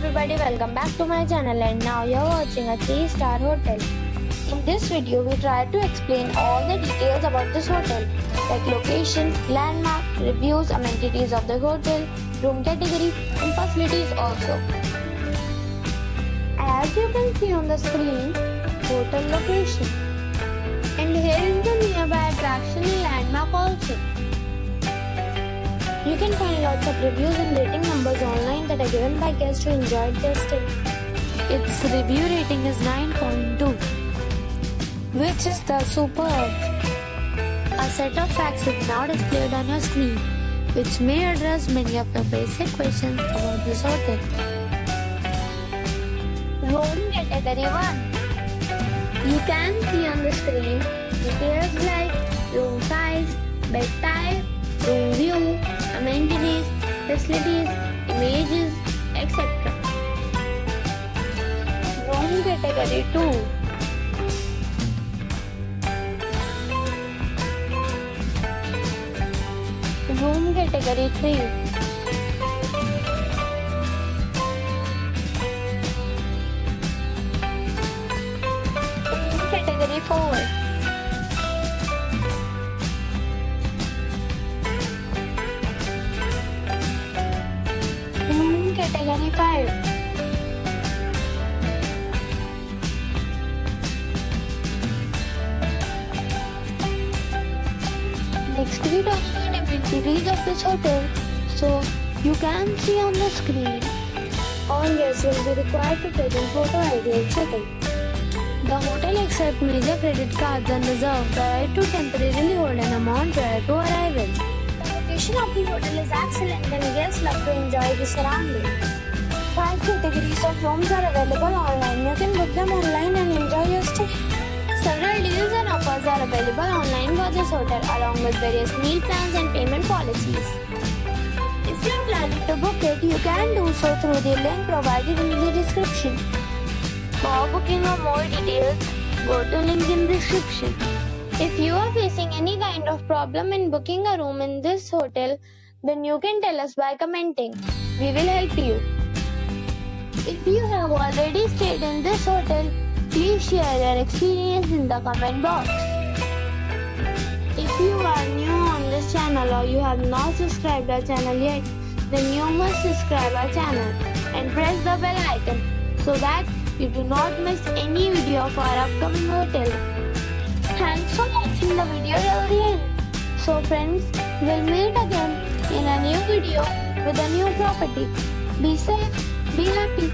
everybody, welcome back to my channel, and now you're watching a 3-star hotel. In this video, we try to explain all the details about this hotel, like location, landmark, reviews, amenities of the hotel, room category and facilities also. As you can see on the screen, hotel location. And here is the nearby attraction and landmark also. You can find lots of reviews and rating numbers online that are given by guests who enjoyed their stay. Its review rating is 9.2, which is the superb. A set of facts is now displayed on your screen, which may address many of your basic questions about this hotel. Room category 1. You can see on the screen details like room size, bed type, room view, amenities, facilities, images, etc. Room category 2. Room category 3. Room category 4. Category 5. Next we talk about amenities of this hotel. So you can see on the screen, all guests will be required to present photo ID at check-in. The hotel accepts major credit cards and reserves the right to temporarily hold an amount prior to arrival. The location of the hotel is excellent and guests love to enjoy the surroundings. 5 categories of rooms are available online. You can book them online and enjoy your stay. Several deals and offers are available online for this hotel, along with various meal plans and payment policies. If you are planning to book it, you can do so through the link provided in the description. For booking or more details, go to link in description. If you are facing any kind of problem in booking a room in this hotel, then you can tell us by commenting. We will help you. If you have already stayed in this hotel, please share your experience in the comment box. If you are new on this channel or you have not subscribed our channel yet, then you must subscribe our channel and press the bell icon so that you do not miss any video of our upcoming hotel. Thanks for watching the video till the end. So friends, we'll meet again in a new video with a new property. Be safe, be happy.